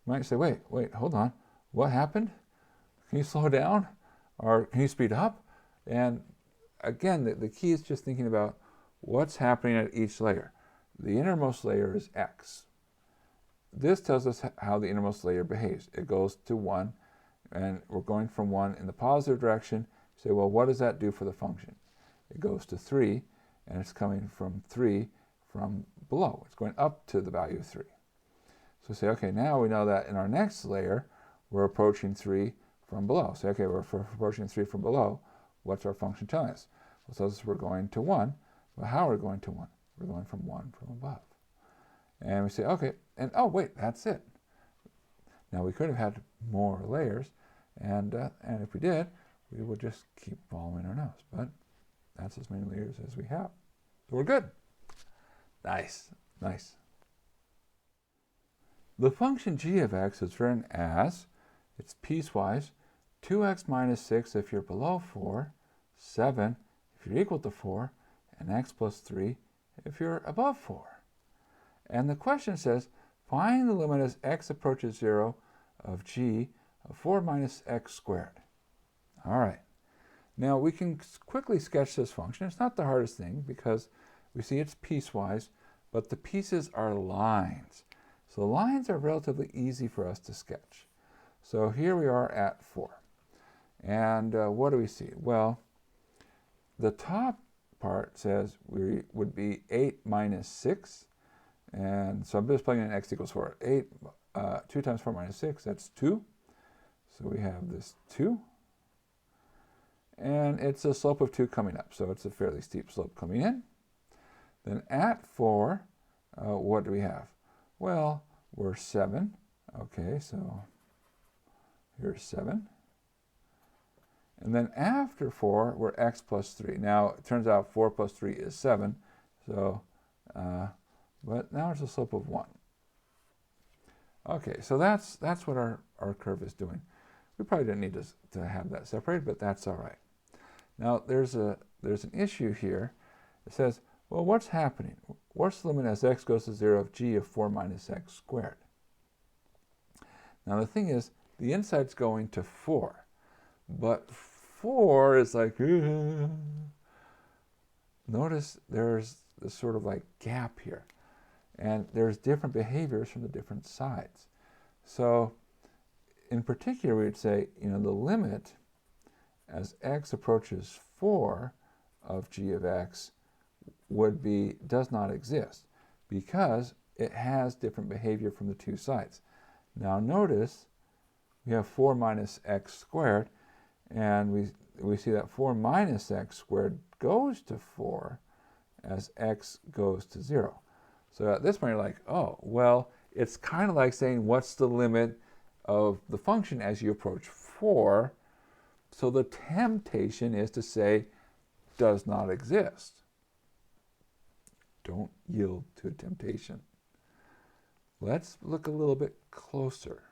might say, wait, hold on. What happened? Can you slow down? Or can you speed up? And again, the key is just thinking about what's happening at each layer. The innermost layer is x. This tells us how the innermost layer behaves. It goes to 1, and we're going from 1 in the positive direction. Say, well, what does that do for the function? It goes to 3, and it's coming from 3 from below. It's going up to the value of 3. So say, okay, now we know that in our next layer, we're approaching 3 from below. Say, okay, we're approaching 3 from below. What's our function telling us? Well, it tells us we're going to 1. But how are we going to 1? We're going from 1 from above. And we say, okay, and oh, wait, that's it. Now, we could have had more layers, and if we did, we would just keep following our nose. But that's as many layers as we have. So we're good. Nice. The function g of x is written as, it's piecewise, 2x minus 6 if you're below 4, 7 if you're equal to 4, and x plus 3 if you're above 4. And the question says, find the limit as x approaches 0 of g of 4 minus x squared. All right. Now we can quickly sketch this function. It's not the hardest thing because we see it's piecewise, but the pieces are lines. So lines are relatively easy for us to sketch. So here we are at 4. And what do we see? Well, the top part says we would be 8 minus 6. And so I'm just plugging in x equals 4. 2 times 4 minus 6, that's 2. So we have this 2. And it's a slope of 2 coming up, so it's a fairly steep slope coming in. Then at 4, what do we have? Well, we're 7. Okay, so here's 7. And then after 4, we're x plus 3. Now, it turns out 4 plus 3 is 7. So, but now it's a slope of 1. Okay, so that's what our curve is doing. We probably didn't need to have that separated, but that's all right. Now, there's an issue here. It says, well, what's happening? What's the limit as x goes to 0 of g of 4 minus x squared? Now, the thing is, the inside's going to 4. But 4 is like, notice there's this sort of like gap here. And there's different behaviors from the different sides. So in particular, we would say, the limit as x approaches 4 of g of x does not exist because it has different behavior from the two sides. Now notice we have 4 minus x squared, and we see that 4 minus x squared goes to 4 as x goes to 0. So at this point, you're like, oh, well, it's kind of like saying what's the limit of the function as you approach 4. So the temptation is to say does not exist. Don't yield to a temptation. Let's look a little bit closer.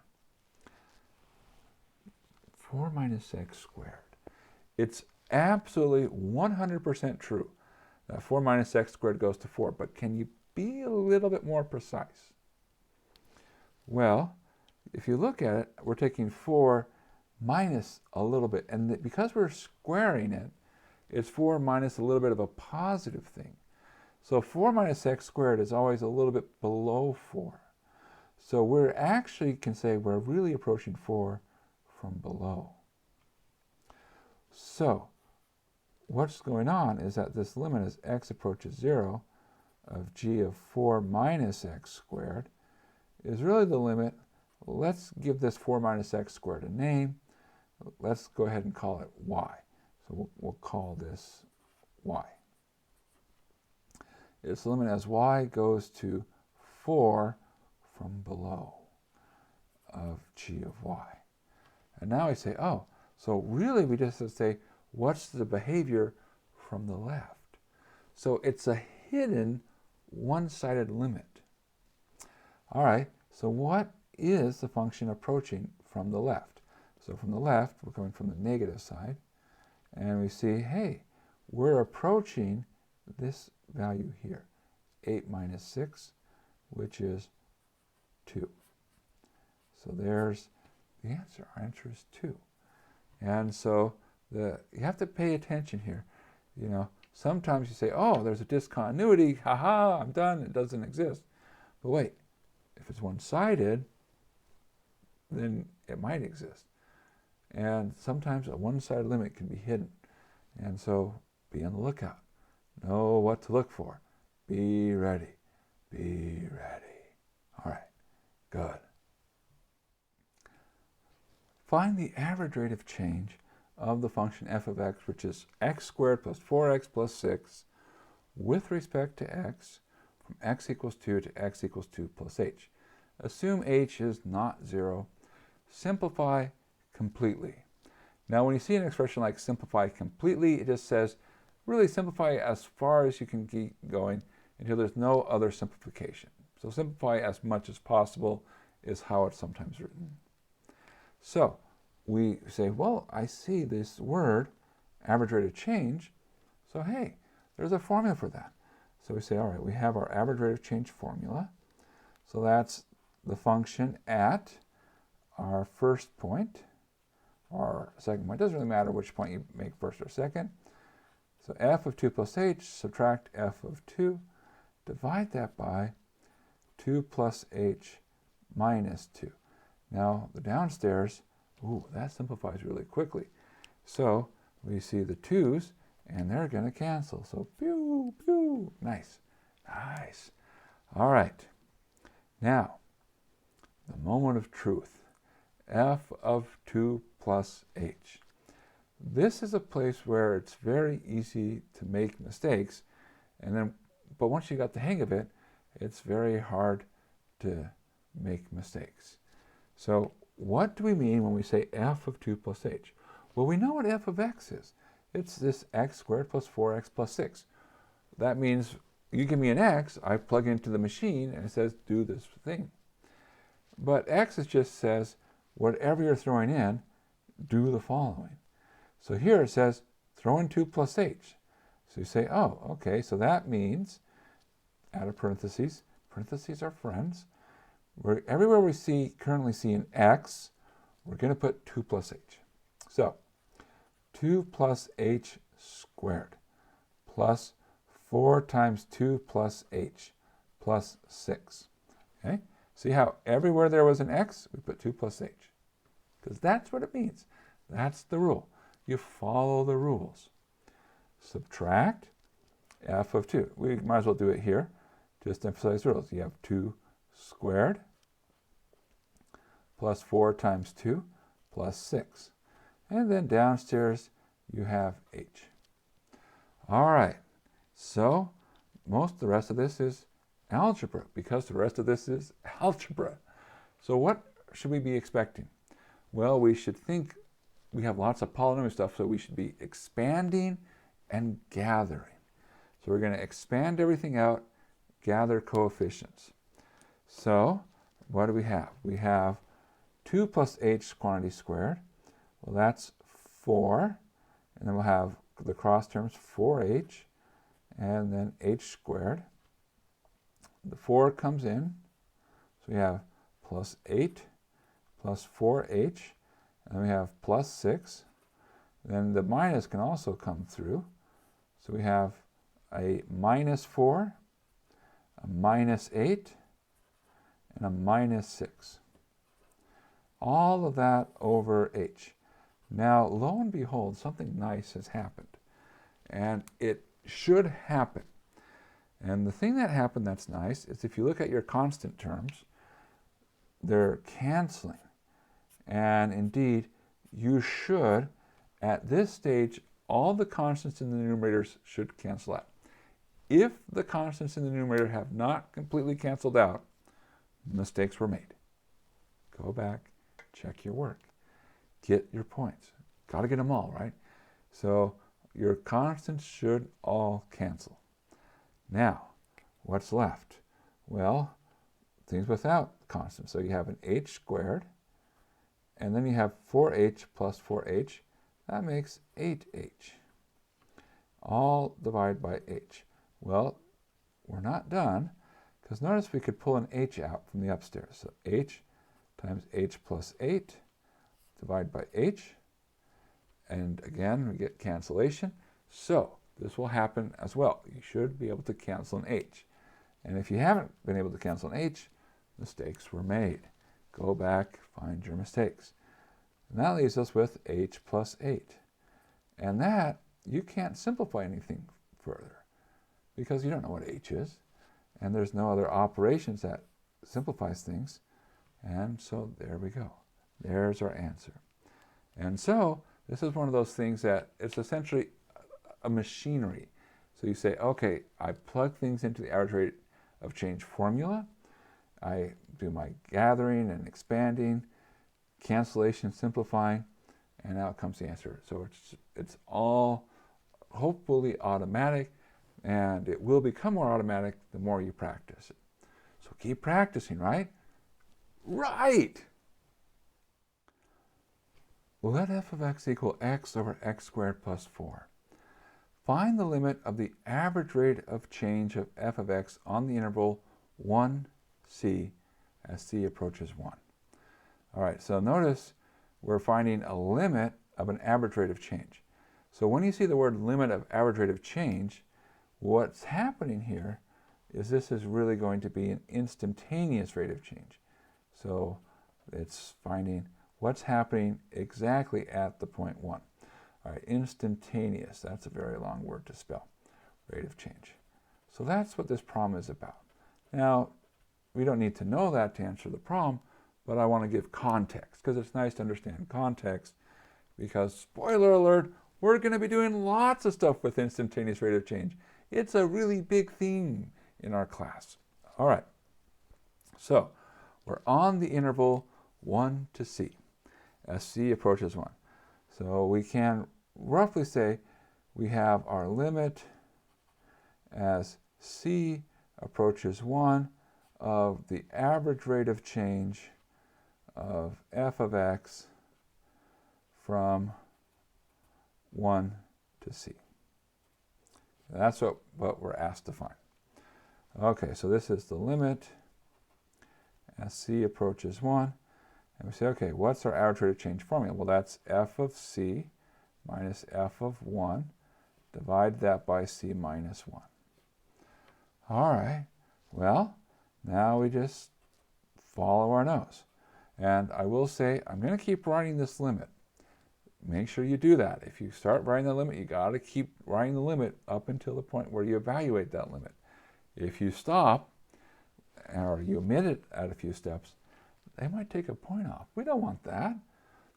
4 minus x squared. It's absolutely 100% true that 4 minus x squared goes to 4, but can you be a little bit more precise? Well, if you look at it, we're taking 4 minus a little bit, and because we're squaring it, it's 4 minus a little bit of a positive thing. So 4 minus x squared is always a little bit below 4. So we're actually can say we're really approaching 4 from below. So what's going on is that this limit as x approaches 0 of g of 4 minus x squared is really the limit. Let's give this 4 minus x squared a name. Let's go ahead and call it y. So we'll call this y. It's the limit as y goes to 4 from below of g of y. And now we say, oh, so really we just have to say, what's the behavior from the left? So it's a hidden one-sided limit. All right, so what is the function approaching from the left? So from the left, we're coming from the negative side, and we see, hey, we're approaching this value here, 8 minus 6, which is 2. So there's the answer. Our answer is 2. And so you have to pay attention here. You know, sometimes you say, oh, there's a discontinuity, haha, I'm done, it doesn't exist. But wait, if it's one-sided, then it might exist. And sometimes a one-sided limit can be hidden. And so be on the lookout. Know what to look for. Be ready. Be ready. All right, good. Find the average rate of change of the function f of x, which is x squared plus 4x plus 6, with respect to x, from x equals 2 to x equals 2 plus h. Assume h is not 0. Simplify completely. Now, when you see an expression like simplify completely, it just says, really simplify as far as you can keep going until there's no other simplification. So simplify as much as possible is how it's sometimes written. So we say, well, I see this word, average rate of change, so hey, there's a formula for that. So we say, all right, we have our average rate of change formula. So that's the function at our first point, or second point. It doesn't really matter which point you make first or second. So f of 2 plus h, subtract f of 2, divide that by 2 plus h minus 2. Now the downstairs, ooh, that simplifies really quickly. So we see the 2's, and they're going to cancel. So pew, pew, nice, nice. All right, now the moment of truth, f of 2 plus h. This is a place where it's very easy to make mistakes, but once you got the hang of it, it's very hard to make mistakes. So what do we mean when we say f of 2 plus h? Well, we know what f of x is. It's this x squared plus 4x plus 6. That means you give me an x, I plug into the machine, and it says do this thing. But x just says, whatever you're throwing in, do the following. So here it says, throw in 2 plus h. So you say, oh, okay, so that means, add a parentheses, parentheses are friends. Everywhere we currently see an x, we're going to put 2 plus h. So 2 plus h squared plus 4 times 2 plus h plus 6. Okay? See how everywhere there was an x, we put 2 plus h. Because that's what it means. That's the rule. You follow the rules. Subtract f of 2. We might as well do it here. Just emphasize the rules. You have 2 squared plus 4 times 2 plus 6. And then downstairs you have h. All right. So most of the rest of this is algebra, because the rest of this is algebra. So what should we be expecting? Well, we should think we have lots of polynomial stuff, so we should be expanding and gathering. So we're going to expand everything out, gather coefficients. So what do we have? We have 2 plus h quantity squared. Well, that's 4. And then we'll have the cross terms 4h and then h squared. The 4 comes in. So we have plus 8 plus 4h. And we have plus 6. Then the minus can also come through. So we have a minus 4, a minus 8, and a minus 6. All of that over h. Now, lo and behold, something nice has happened. And it should happen. And the thing that happened that's nice is if you look at your constant terms, they're canceling. And indeed, you should, at this stage, all the constants in the numerators should cancel out. If the constants in the numerator have not completely canceled out, mistakes were made. Go back, check your work, get your points. Got to get them all, right? So your constants should all cancel. Now, what's left? Well, things without constants. So you have an h squared, and then you have 4h plus 4h. That makes 8h. All divided by h. Well, we're not done, because notice we could pull an h out from the upstairs. So h times h plus 8 divided by h. And again, we get cancellation. So this will happen as well. You should be able to cancel an h. And if you haven't been able to cancel an h, mistakes were made. Go back, find your mistakes. And that leaves us with h plus 8. And that, you can't simplify anything further because you don't know what h is. And there's no other operations that simplifies things. And so there we go. There's our answer. And so this is one of those things that it's essentially a machinery. So you say, okay, I plug things into the average rate of change formula. I do my gathering and expanding, cancellation, simplifying, and out comes the answer. So it's all hopefully automatic, and it will become more automatic the more you practice it. So keep practicing, right? Right! Let f of x equal x over x squared plus 4. Find the limit of the average rate of change of f of x on the interval 1c as c approaches 1. All right, so notice we're finding a limit of an average rate of change. So when you see the word limit of average rate of change, what's happening here is this is really going to be an instantaneous rate of change. So it's finding what's happening exactly at the point 1. All right, instantaneous, that's a very long word to spell, rate of change. So that's what this problem is about. Now, we don't need to know that to answer the problem, but I want to give context, because it's nice to understand context, because, spoiler alert, we're going to be doing lots of stuff with instantaneous rate of change. It's a really big theme in our class. All right, so we're on the interval 1 to c, as c approaches 1. So we can roughly say we have our limit as c approaches 1 of the average rate of change of f of x from 1 to c. That's what we're asked to find. Okay, so this is the limit as c approaches 1. And we say, okay, what's our average rate of change formula? Well, that's f of c minus f of 1. Divide that by c minus 1. All right, well, now we just follow our nose. And I will say, I'm going to keep writing this limit. Make sure you do that. If you start writing the limit, you got to keep writing the limit up until the point where you evaluate that limit. If you stop, or you omit it at a few steps, they might take a point off. We don't want that.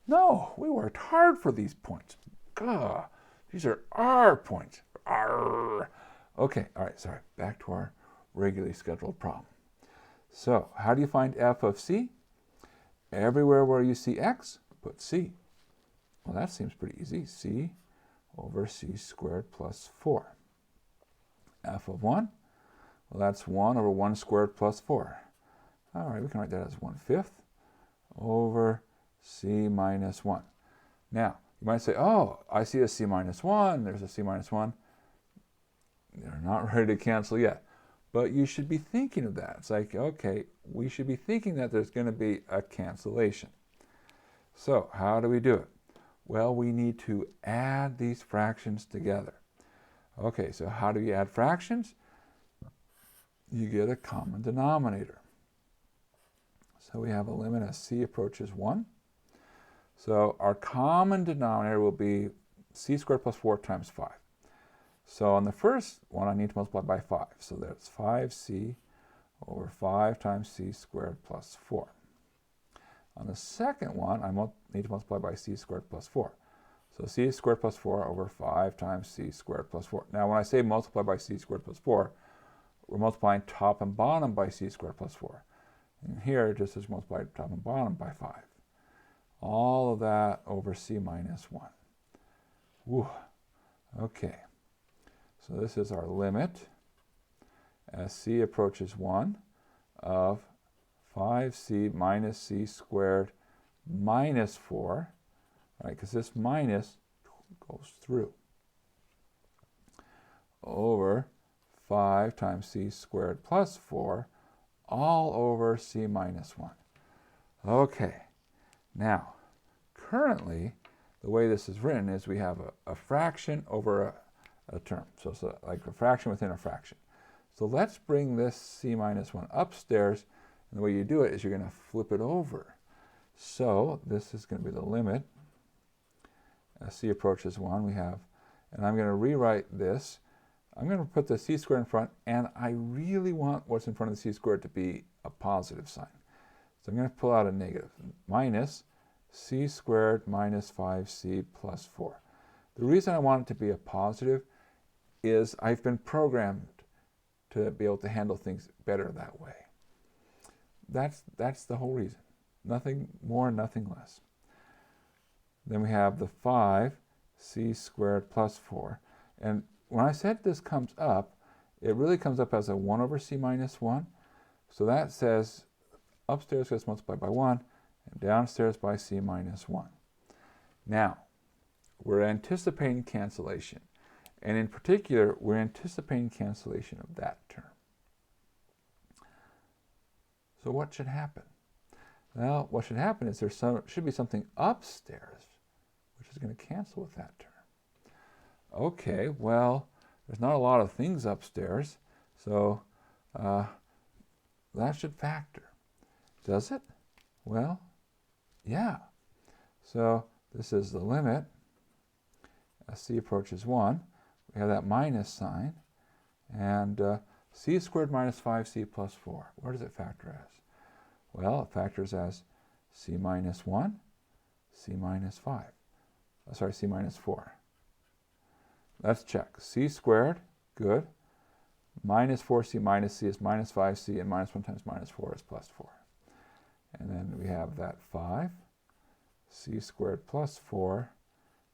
No, we worked hard for these points. Gah, these are our points. Arr. Okay, all right, sorry. Back to our regularly scheduled problem. So, how do you find f of c? Everywhere where you see x, put c. Well, that seems pretty easy. C over c squared plus 4. F of 1, well, that's 1 over 1 squared plus 4. All right, we can write that as 1/5 over c minus 1. Now, you might say, oh, I see a c minus 1, there's a c minus 1. They're not ready to cancel yet. But you should be thinking of that. It's like, okay, we should be thinking that there's going to be a cancellation. So, how do we do it? Well, we need to add these fractions together. Okay, so how do you add fractions? You get a common denominator. So we have a limit as c approaches 1. So our common denominator will be c squared plus 4 times 5. So on the first one, I need to multiply by 5. So that's 5c over 5 times c squared plus 4. On the second one, I need to multiply by c squared plus 4. So c squared plus 4 over 5 times c squared plus 4. Now when I say multiply by c squared plus 4, we're multiplying top and bottom by c squared plus 4. And here, just as multiply top and bottom by 5. All of that over c minus 1. Whew. Okay. So this is our limit as c approaches 1 of 5c minus c squared minus 4, right, because this minus goes through, over 5 times c squared plus 4, all over c minus 1. Okay, now, currently, the way this is written is we have a fraction over a term. So it's like a fraction within a fraction. So let's bring this c minus 1 upstairs. And the way you do it is you're going to flip it over. So this is going to be the limit. As c approaches 1, we have, and I'm going to rewrite this. I'm going to put the c squared in front, and I really want what's in front of the c squared to be a positive sign. So I'm going to pull out a negative, minus c squared minus 5c plus 4. The reason I want it to be a positive is I've been programmed to be able to handle things better that way. That's the whole reason. Nothing more, nothing less. Then we have the 5c squared plus 4. And when I said this comes up, it really comes up as a 1 over c minus 1. So that says upstairs gets multiplied by 1, and downstairs by c minus 1. Now, we're anticipating cancellation. And in particular, we're anticipating cancellation of that term. So what should happen? Well, what should happen is there should be something upstairs which is going to cancel with that term. Okay, well, there's not a lot of things upstairs, so that should factor. Does it? Well, yeah. So this is the limit as c approaches 1. We have that minus sign, and c squared minus 5c plus 4. Where does it factor as? Well, it factors as c minus 1, c minus 5. Sorry, c minus 4. Let's check. C squared, good. Minus 4c minus c is minus 5c, and minus 1 times minus 4 is plus 4. And then we have that 5, c squared plus 4,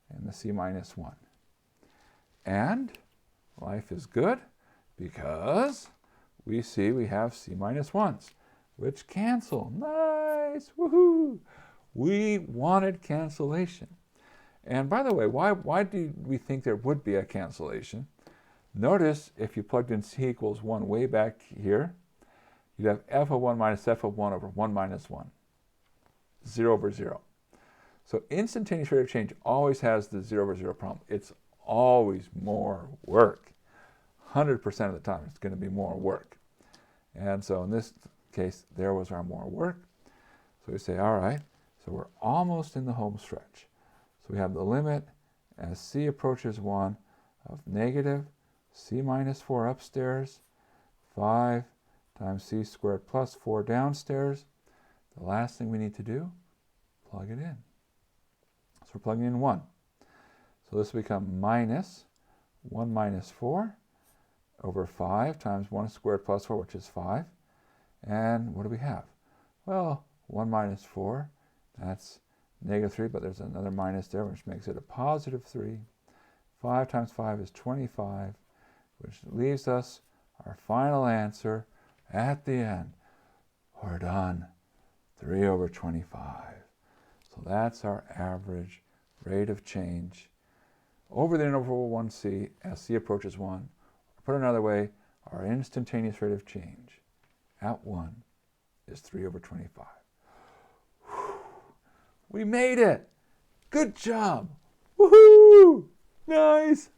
and the c minus 1. And life is good because we see we have c minus 1s, which cancel. Nice! Woohoo! We wanted cancellation. And by the way, why do we think there would be a cancellation? Notice if you plugged in c equals 1 way back here, you'd have f of 1 minus f of 1 over 1 minus 1. 0 over 0. So instantaneous rate of change always has the 0 over 0 problem. It's always more work. 100% of the time it's going to be more work. And so in this case, there was our more work. So we say, all right, so we're almost in the home stretch. So we have the limit as c approaches 1 of negative c minus 4 upstairs, 5 times c squared plus 4 downstairs. The last thing we need to do, plug it in. So we're plugging in 1. So this will become minus 1 minus 4 over 5 times 1 squared plus 4, which is 5. And what do we have? Well, 1 minus 4, that's negative 3, but there's another minus there, which makes it a positive 3. 5 times 5 is 25, which leaves us our final answer at the end. We're done. 3 over 25. So that's our average rate of change over the interval 1c as c approaches 1. Put another way, our instantaneous rate of change at 1 is 3 over 25. Whew. We made it! Good job! Woohoo! Nice!